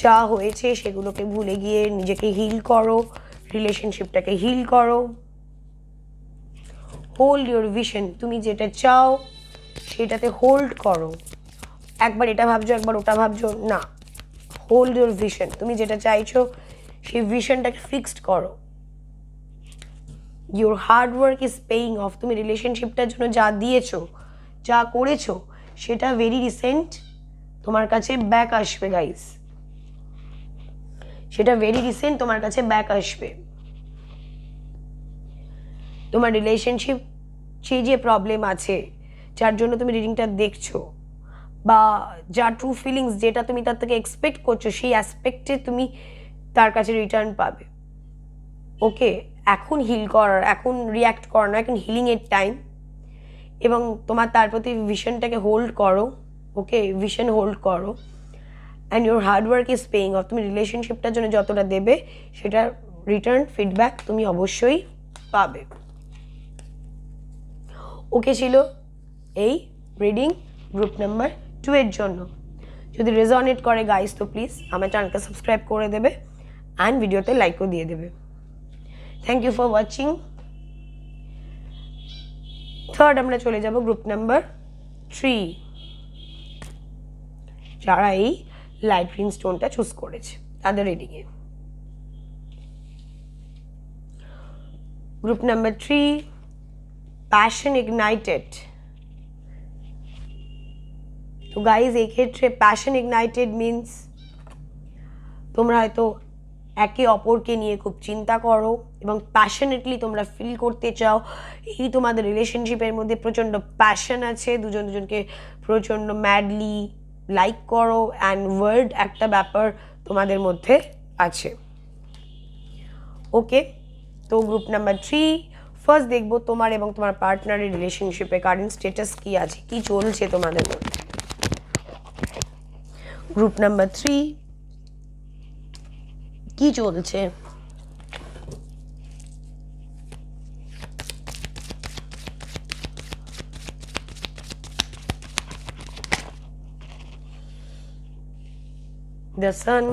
যা হয়েছে সেগুলোকে ভুলে গিয়ে নিজেকে হিল করো, রিলেশনশিপটাকে হিল করো। হোল্ড ইউর ভিশন, তুমি যেটা চাও সেটাতে হোল্ড করো। একবার এটা ভাবছো একবার ওটা ভাবছো না, হোল্ড ইউর ভিশন, তুমি যেটা চাইছো সেই ভিশনটাকে ফিক্সড করো। Your hard work is paying of, তুমি রিলেশনশিপটার জন্য যা দিয়েছো, যা করেছো, সেটা ভেরি রিসেন্ট তোমার কাছে ব্যাক আসবে গাইস, সেটা ভেরি রিসেন্ট তোমার কাছে ব্যাক আসবে। তোমার রিলেশনশিপ সেই যে প্রবলেম আছে, যার জন্য তুমি রিডিংটা দেখছো, বা যা ট্রু ফিলিংস যেটা তুমি তার থেকে এক্সপেক্ট করছো, সেই অ্যাসপেক্টে তুমি তার কাছে রিটার্ন পাবে। ওকে, এখন হিল করার, এখন রিয়্যাক্ট করার না, এখন হিলিংয়ের টাইম। এবং তোমার তার প্রতি ভিশনটাকে হোল্ড করো। ওকে, ভিশন হোল্ড করো। And your hard work is paying of, তুমি রিলেশনশিপটার জন্য যতটা দেবে সেটার রিটার্ন ফিডব্যাক তুমি অবশ্যই পাবে। ওকে ছিল এই রিডিং গ্রুপ নাম্বার 2 এর জন্য। যদি রেজনেট করে গাইস তো প্লিজ আমার চ্যানেলকে সাবস্ক্রাইব করে দেবে অ্যান্ড ভিডিওতে লাইকও দিয়ে দেবে। Thank you for watching. Third আমরা চলে যাব গ্রুপ নাম্বার 3, যারা এই লাইট গ্রিন স্টোনটা চুজ করেছে তাদের রিডিংয়ে। Group number 3, passion ignited. তো গাইজ এই ক্ষেত্রে প্যাশন ইগনাইটেড মিনস তোমরা হয়তো একে অপরকে নিয়ে খুব চিন্তা করো এবং প্যাশনেটলি তোমরা ফিল করতে চাও। এই তোমাদের রিলেশনশিপের মধ্যে প্রচণ্ড প্যাশন আছে, দুজন দুজনকে প্রচণ্ড ম্যাডলি লাইক করো অ্যান্ড ওয়ার্ড একটা ব্যাপার তোমাদের মধ্যে আছে। ওকে, তো গ্রুপ নাম্বার 3 ফার্স্ট দেখবো তোমার এবং তোমার পার্টনারের রিলেশনশিপে কারেন্ট স্টেটাস কি আছে, কি চলছে তোমাদের মধ্যে। গ্রুপ নাম্বার 3 কি চলছে। The Sun,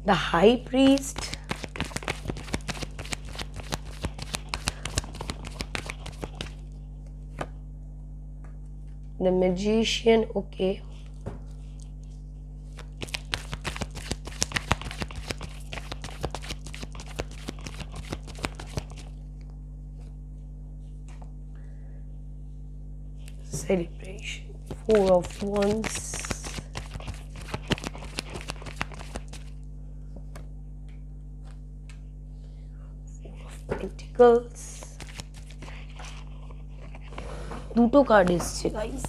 the High Priest, the Magician. Okay, celebration, 4 of Wands, Pentacles, দুটো কার্ড এসছে guys.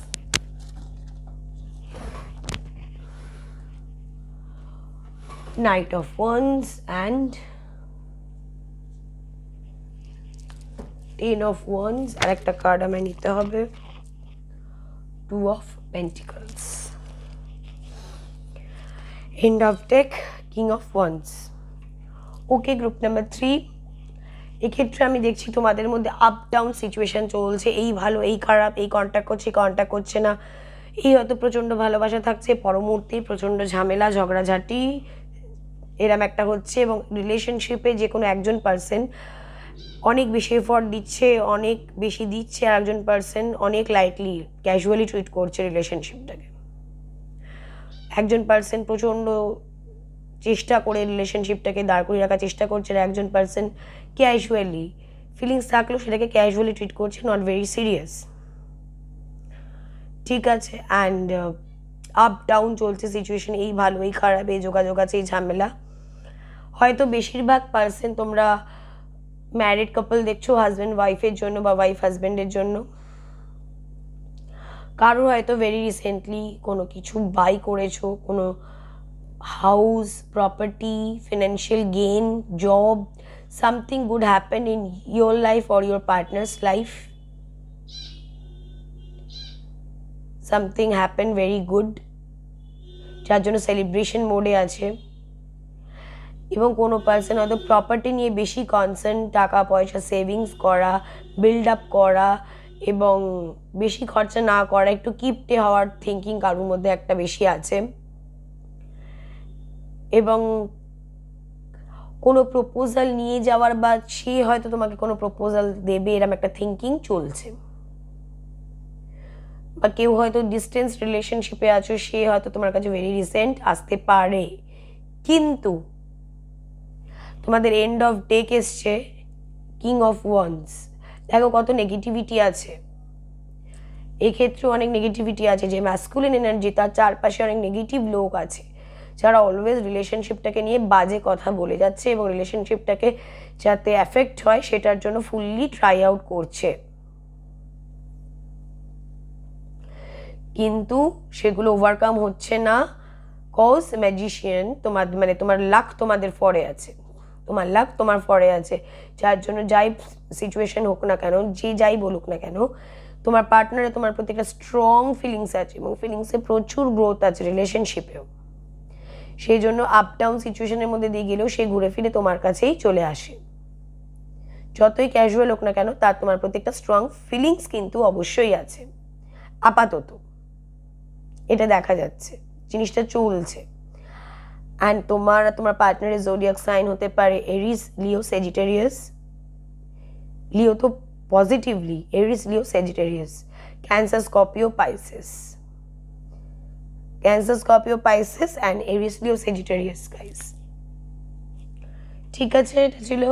Knight of Wands and 10 of Wands, আর একটা কার্ড আমায় নিতে হবে 2 of Pentacles, end of deck, King of Wands. Okay, group number 3, এক্ষেত্রে আমি দেখছি তোমাদের মধ্যে আপ ডাউন সিচুয়েশান চলছে, এই ভালো এই খারাপ, এই কন্ট্যাক্ট করছে না, এই হয়তো প্রচণ্ড ভালোবাসা থাকছে, পর মুহূর্তেই প্রচণ্ড ঝামেলা ঝগড়াঝাটি এরম একটা হচ্ছে। এবং রিলেশনশিপে যে কোনো একজন পার্সন অনেক বেশি এফর্ট দিচ্ছে, অনেক বেশি দিচ্ছে, আর একজন পার্সন অনেক লাইটলি ক্যাজুয়ালি ট্রিট করছে রিলেশনশিপটাকে। একজন পার্সন প্রচণ্ড চেষ্টা করে রিলেশনশিপটাকে দাঁড় করিয়ে রাখার চেষ্টা করছে, আর একজন পার্সন ক্যাজুয়ালি ফিলিংস থাকলেও সেটাকে ক্যাজুয়ালি ট্রিট করছে, নট ভেরি সিরিয়াস। ঠিক আছে, অ্যান্ড আপ ডাউন চলছে সিচুয়েশন, এই ভালো এই খারাপ, এই যোগাযোগ আছে, এই ঝামেলা। হয়তো বেশিরভাগ পার্সন তোমরা ম্যারিড কাপল দেখছো, হাজব্যান্ড ওয়াইফের জন্য বা ওয়াইফ হাজব্যান্ডের জন্য। কারোর হয়তো ভেরি রিসেন্টলি কোনো কিছু বাই করেছো, কোনো house, property, financial gain, job, something good happen in your life or your partner's life. Something happen very good, যার জন্য সেলিব্রেশন মোডে আছে। এবং কোনো পার্সন হয়তো প্রপার্টি নিয়ে বেশি কনসার্ন, টাকা পয়সা সেভিংস করা, বিল্ড আপ করা এবং বেশি খরচা না করা, একটু কিপটে হওয়ার থিঙ্কিং কারোর মধ্যে একটা বেশি আছে। এবং কোনো প্রপোজাল নিয়ে যাওয়ার বা সে হয়তো তোমাকে কোনো প্রপোজাল দেবে, এরকম একটা থিঙ্কিং চলছে। বা কেউ হয়তো ডিস্টেন্স রিলেশনশিপে আছো, সে হয়তো তোমার কাছে ভেরি রিসেন্ট আসতে পারে, কিন্তু তোমাদের এন্ড অফ ডেক এসছে কিং অফ ওয়ান্স। দেখো কত নেগেটিভিটি আছে এক্ষেত্রে, অনেক নেগেটিভিটি আছে। যে ম্যাসকুলিন এনার্জি, তার চারপাশে অনেক নেগেটিভ লোক আছে যারা অলওয়েজ রিলেশনশিপটাকে নিয়ে বাজে কথা বলে যাচ্ছে এবং রিলেশনশিপটাকে যাতে এফেক্ট হয় সেটার জন্য ফুললি ট্রাই আউট করছে, কিন্তু সেগুলো ওভারকাম হচ্ছে না। কজ ম্যাজিশিয়ান তোমার লাক তোমাদের ফরে আছে, তোমার লাক তোমার ফরে আছে, যার জন্য যাই সিচুয়েশন হোক না কেন, যে যাই বলুক না কেন, তোমার পার্টনারে তোমার প্রতি একটা স্ট্রং ফিলিংস আছে এবং ফিলিংসে প্রচুর গ্রোথ আছে রিলেশনশিপেও। সেই জন্য আপ ডাউন সিচুয়েশনের মধ্যে দিয়ে গেলেও সে ঘুরে ফিরে তোমার কাছেই চলে আসে। যতই ক্যাজুয়াল হোক না কেন, তার তোমার প্রতি একটা স্ট্রং ফিলিংস কিন্তু অবশ্যই আছে আপাতত, এটা দেখা যাচ্ছে, জিনিসটা চলছে। অ্যান্ড তোমার পার্টনারের জোডিয়াক সাইন হতে পারে এরিস, লিও, সেজিটেরিয়াস। লিও তো positively, Aries, Leo, Sagittarius, Cancer, Scorpio, Pisces. Cancer, Scorpio, Pisces and Aries, Leo, Sagittarius guys. ঠিক আছে, এটা ছিল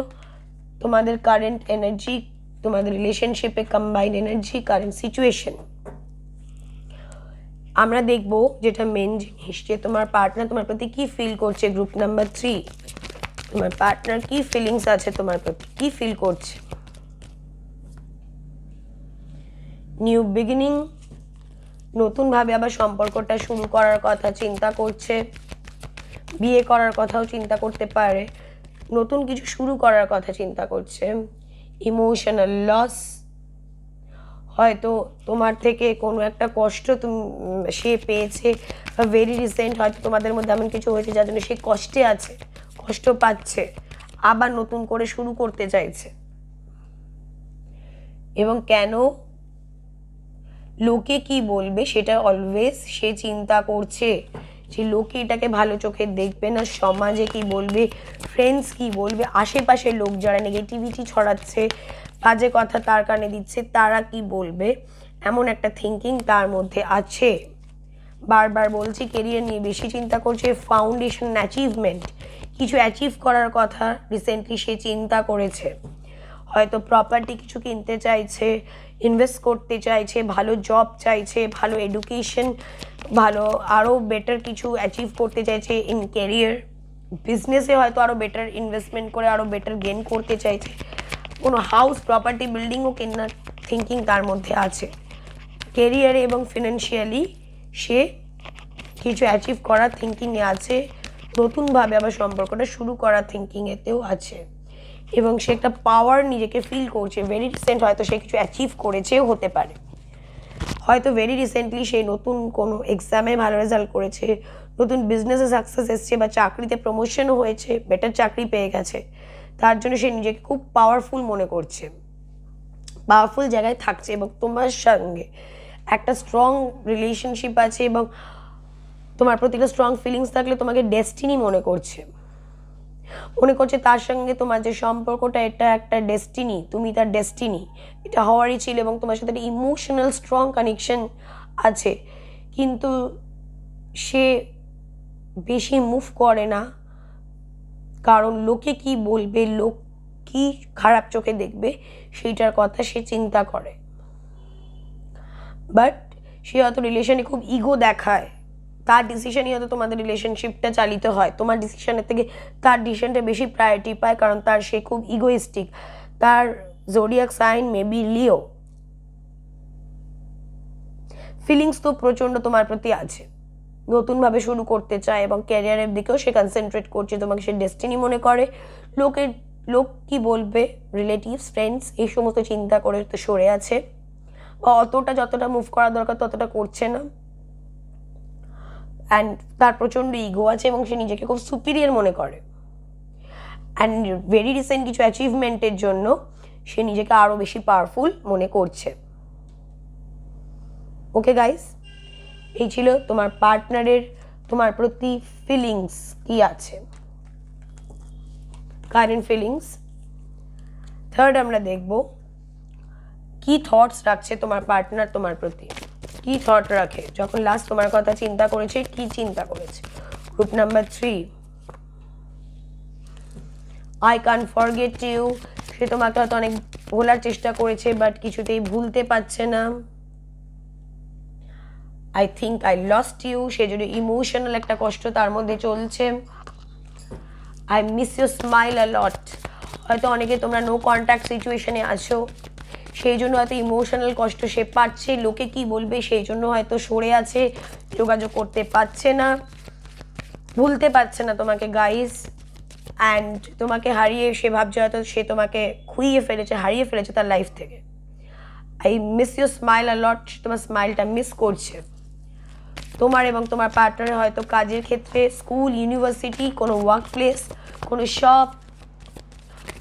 তোমাদের কারেন্ট এনার্জি, তোমাদের রিলেশনশিপে কম্বাইন্ড এনার্জি, কারেন্ট সিচুয়েশন। আমরা দেখবো যেটা মেন জিনিস, যে তোমার পার্টনার তোমার প্রতি কি ফিল করছে। গ্রুপ নাম্বার 3, তোমার পার্টনার কি ফিলিংস আছে তোমার প্রতি, কি ফিল করছে। নিউ বিগিনিং, নতুনভাবে আবার সম্পর্কটা শুরু করার কথা চিন্তা করছে, বিয়ে করার কথাও চিন্তা করতে পারে, নতুন কিছু শুরু করার কথা চিন্তা করছে। ইমোশনাল লস, হয়তো তোমার থেকে কোনো একটা কষ্ট সে পেয়েছে, বা ভেরি রিসেন্ট হয়তো তোমাদের মধ্যে এমন কিছু হয়েছে যার জন্য সে কষ্টে আছে, কষ্ট পাচ্ছে, আবার নতুন করে শুরু করতে চাইছে। এবং কেন লোকে কি বলবে সেটা অলওয়েজ সে চিন্তা করছে, যে লোকে এটাকে ভালো চোখে দেখবে না, সমাজে কি বলবে, ফ্রেন্ডস কি বলবে, আশেপাশের লোক যারা নেগেটিভিটি ছড়াচ্ছে, বাজে কথা তার কানে দিচ্ছে, তারা কি বলবে, এমন একটা থিঙ্কিং তার মধ্যে আছে। বারবার বলছি, কেরিয়ার নিয়ে বেশি চিন্তা করছে, ফাউন্ডেশন, অ্যাচিভমেন্ট, কিছু অ্যাচিভ করার কথা রিসেন্টলি সে চিন্তা করেছে। হয়তো প্রপার্টি কিছু কিনতে চাইছে, ইনভেস্ট করতে চাইছে, ভালো জব চাইছে, ভালো এডুকেশন, ভালো আরও বেটার কিছু অ্যাচিভ করতে চাইছে ইন ক্যারিয়ার। বিজনেসে হয়তো আরও বেটার ইনভেস্টমেন্ট করে আরও বেটার গেইন করতে চাইছে। কোনো হাউস, প্রপার্টি, বিল্ডিংও কেনার থিঙ্কিং তার মধ্যে আছে। ক্যারিয়ারে এবং ফিনান্সিয়ালি সে কিছু অ্যাচিভ করার থিঙ্কিংয়ে আছে, নতুনভাবে আবার সম্পর্কটা শুরু করার থিঙ্কিংয়েতেও আছে। এবং সে একটা পাওয়ার নিজেকে ফিল করছে, ভেরি রিসেন্ট হয়তো সে কিছু অ্যাচিভ করেছেও হতে পারে। হয়তো ভেরি রিসেন্টলি সে নতুন কোনো এক্সামে ভালো রেজাল্ট করেছে, নতুন বিজনেসে সাকসেস এসছে, বা চাকরিতে প্রমোশনও হয়েছে, বেটার চাকরি পেয়ে গেছে, তার জন্য সে নিজেকে খুব পাওয়ারফুল মনে করছে, পাওয়ারফুল জায়গায় থাকছে এবং তোমার সঙ্গে একটা স্ট্রং রিলেশনশিপ আছে এবং তোমার প্রতি একটা স্ট্রং ফিলিংস থাকলে তোমাকে ডেস্টিনি মনে করছে তার সঙ্গে তোমার যে সম্পর্কটা এটা একটা ডেস্টিনি, তুমি তার ডেস্টিনি, এটা হওয়ারই ছিল এবং তোমার সাথে একটা ইমোশনাল স্ট্রং কানেকশন আছে। কিন্তু সে বেশি মুভ করে না, কারণ লোকে কি বলবে, লোক কি খারাপ চোখে দেখবে সেইটার কথা সে চিন্তা করে। বাট সে হয়তো রিলেশনে খুব ইগো দেখায়, তার ডিসিশনই হয়তো তোমাদের রিলেশনশিপটা চালিত হয়, তোমার ডিসিশনের থেকে তার ডিসিশনটা বেশি প্রায়োরিটি পায়, কারণ সে খুব ইগোইস্টিক। তার জোডিয়াক সাইন মেবি লিও। ফিলিংস তো প্রচণ্ড তোমার প্রতি আছে, নতুনভাবে শুরু করতে চায় এবং ক্যারিয়ারের দিকেও সে কনসেন্ট্রেট করছে, তোমাকে সে ডেস্টিনি মনে করে। লোক কি বলবে, রিলেটিভস, ফ্রেন্ডস, এই সমস্ত চিন্তা করে তো সরে আছে, বা অতটা যতটা মুভ করা দরকার ততটা করছে না। অ্যান্ড তার প্রচণ্ড ইগো আছে এবং সে নিজেকে খুব সুপিরিয়র মনে করে। অ্যান্ড ভেরি রিসেন্ট কিছু অ্যাচিভমেন্টের জন্য সে নিজেকে আরও বেশি পাওয়ারফুল মনে করছে। ওকে গাইস, এই ছিল তোমার পার্টনারের তোমার প্রতি ফিলিংস কি আছে, কারেন্ট ফিলিংস। থার্ড আমরা দেখব কি থটস রাখছে তোমার পার্টনার তোমার প্রতি, কি থট রাখে যখন লাস্ট তোমার কথা চিন্তা করেছে, কি চিন্তা করেছে। Group number 3, I can forget you. সে তোমাকে হয়তো অনেক ভোলার চেষ্টা করেছে বাট কিছুতেই ভুলতে পারছে না। I think I lost you, সে যদি ইমোশনাল একটা কষ্ট তার মধ্যে চলছে। I miss you smile a lot, হয়তো অনেকে তোমরা নো কন্ট্যাক্ট সিচুয়েশনে আছো, সেই জন্য হয়তো ইমোশনাল কষ্ট সে পাচ্ছে, লোকে কি বলবে সেই জন্য হয়তো সরে আছে, যোগাযোগ করতে পারছে না, ভুলতে পারছে না তোমাকে গাইস। অ্যান্ড তোমাকে হারিয়ে সে ভাবছে হয়তো সে তোমাকে খুইয়ে ফেলেছে, হারিয়ে ফেলেছে তার লাইফ থেকে। I miss you smile a লট, তোমার স্মাইলটা মিস করছে। তোমার এবং তোমার পার্টনারের হয়তো কাজের ক্ষেত্রে, স্কুল, ইউনিভার্সিটি, কোনো ওয়ার্ক প্লেস, কোনো শপ,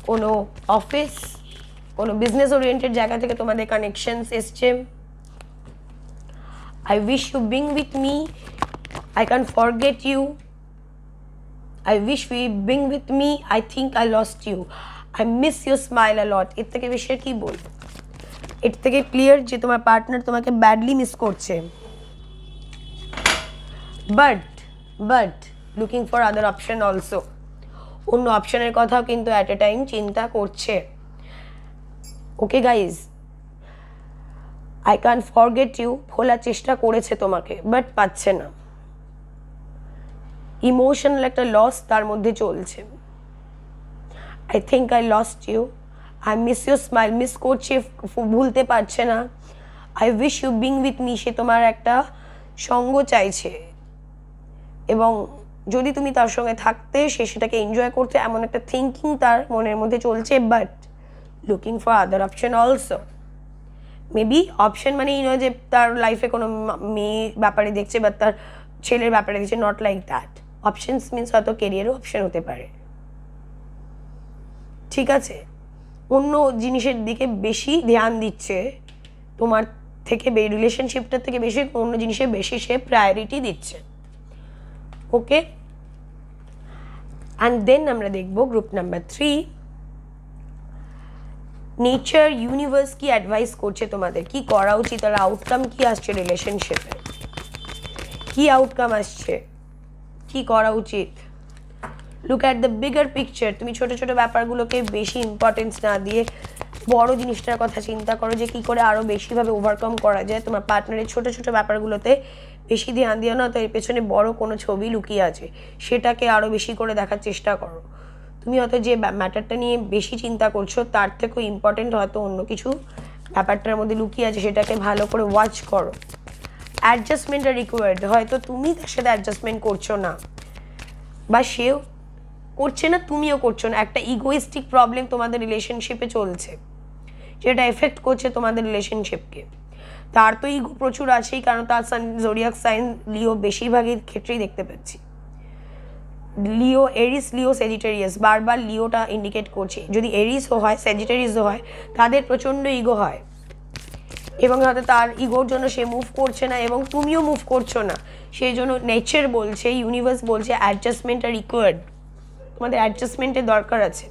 কোনো অফিস, কোনো বিজনেস ওরিয়েন্টেড জায়গা থেকে তোমাদের কানেকশনস এসছে। I wish you being with me, I can forget you, I wish you being with me, I think I lost you, I miss you smile a lot. এর থেকে বেশি কি বলবো, এর থেকে ক্লিয়ার যে তোমার পার্টনার তোমাকে ব্যাডলি মিস করছে। But looking for other option also, অন্য অপশনের কথাও কিন্তু অ্যাট এ টাইম চিন্তা করছে। Okay guys, I can forget you ভোলার চেষ্টা করেছে তোমাকে বাট পাচ্ছে না, ইমোশনাল একটা লস তার মধ্যে চলছে। I think I lost you, I miss you smile, miss করছে, ভুলতে পারছে না। I wish you being with me, সে তোমার একটা সঙ্গ চাইছে এবং যদি তুমি তার সঙ্গে থাকতে সে সেটাকে এনজয় করতে, এমন একটা থিঙ্কিং তার মনের মধ্যে চলছে। But looking for other option also, maybe option মানে এই নয় যে তার লাইফে কোনো মেয়ে ব্যাপারে দেখছে বা তার ছেলের ব্যাপারে দেখছে, not like that. Options means হয়তো কেরিয়ারও অপশন হতে পারে, ঠিক আছে। অন্য জিনিসের দিকে বেশি ধ্যান দিচ্ছে তোমার থেকে, রিলেশনশিপটার থেকে বেশি অন্য জিনিসে বেশি সে প্রায়োরিটি দিচ্ছে। ওকে, অ্যান্ড দেন আমরা দেখব গ্রুপ নাম্বার 3, নেচার, ইউনিভার্স কি অ্যাডভাইস করছে তোমাদের, কি করা উচিত, আর আউটকাম কি আসছে রিলেশনশিপে, কি আউটকাম আসছে, কি করা উচিত। Look at the bigger picture, তুমি ছোট ছোট ব্যাপারগুলোকে বেশি ইম্পর্টেন্স না দিয়ে বড় জিনিসটার কথা চিন্তা করো যে কী করে আরও বেশিভাবে ওভারকাম করা যায়। তোমার পার্টনারের ছোট ছোট ব্যাপারগুলোতে বেশি ধ্যান দিও না, তো এর পেছনে বড় কোনো ছবি লুকিয়ে আছে সেটাকে আরও বেশি করে দেখার চেষ্টা করো। তুমি হয়তো যে ম্যাটারটা নিয়ে বেশি চিন্তা করছো তার থেকেও ইম্পর্টেন্ট হয়তো অন্য কিছু ব্যাপারটার মধ্যে লুকিয়ে আছে, সেটাকে ভালো করে ওয়াচ করো। অ্যাডজাস্টমেন্ট আর রিকোয়ার্ড, হয়তো তুমি তার সাথে অ্যাডজাস্টমেন্ট করছো না বা সেও করছে না, তুমিও করছো না, একটা ইগোইস্টিক প্রবলেম তোমাদের রিলেশনশিপে চলছে যেটা এফেক্ট করছে তোমাদের রিলেশনশিপকে। তার তো ইগো প্রচুর আছেই, কারণ তার জোডিয়াক সাইন লিও বেশিরভাগের ক্ষেত্রেই দেখতে পাচ্ছি। লিও, এরিস, লিও, সেজিটেরিয়াস, বারবার লিওটা ইন্ডিকেট করছে। যদি এরিসও হয়, সেজিটেরিয়াসও হয়, তাদের প্রচণ্ড ইগো হয় এবং হয়তো তার ইগোর জন্য সে মুভ করছে না এবং তুমিও মুভ করছো না। সেই জন্য নেচার বলছে, ইউনিভার্স বলছে অ্যাডজাস্টমেন্ট আর রিকোয়ার্ড, তোমাদের অ্যাডজাস্টমেন্টের দরকার আছে।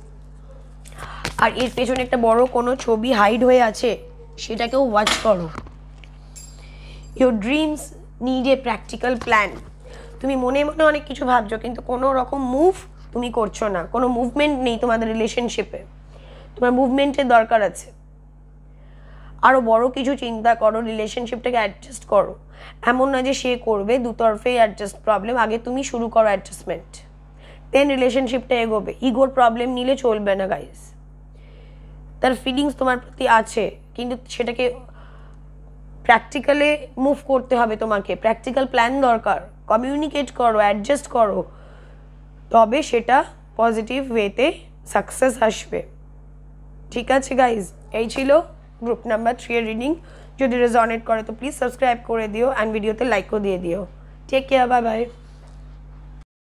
আর এর পেছনে একটা বড় কোনো ছবি হাইড হয়ে আছে, সেটাকেও ওয়াচ করো। Your dreams need a practical plan. তুমি মনে মনে অনেক কিছু ভাবছো, কিন্তু কোনো রকম মুভ তুমি করছো না, কোনো মুভমেন্ট নেই তোমাদের রিলেশনশিপে। তোমার মুভমেন্টের দরকার আছে। আরও বড় কিছু চিন্তা করো, রিলেশনশিপটাকে অ্যাডজাস্ট করো। এমন না যে সে করবে, দুতরফেই অ্যাডজাস্ট প্রবলেম। আগে তুমি শুরু করো অ্যাডজাস্টমেন্ট, দেন রিলেশনশিপটা এগোবে। ইগোর প্রবলেম নিলে চলবে না গাইস। তার ফিলিংস তোমার প্রতি আছে, কিন্তু সেটাকে প্র্যাকটিক্যালে মুভ করতে হবে তোমাকে। প্র্যাকটিক্যাল প্ল্যান দরকার। কমিউনিকেট করো, অ্যাডজাস্ট করো, তবে সেটা পজিটিভ ওয়েতে সাকসেস আসবে। ঠিক আছে গাইজ, এই ছিল গ্রুপ নাম্বার 3 এর রিডিং। যদি রেজনেট করে তো প্লিজ সাবস্ক্রাইব করে দিও অ্যান্ড ভিডিওতে লাইকও দিয়ে দিও। Take care, bye by.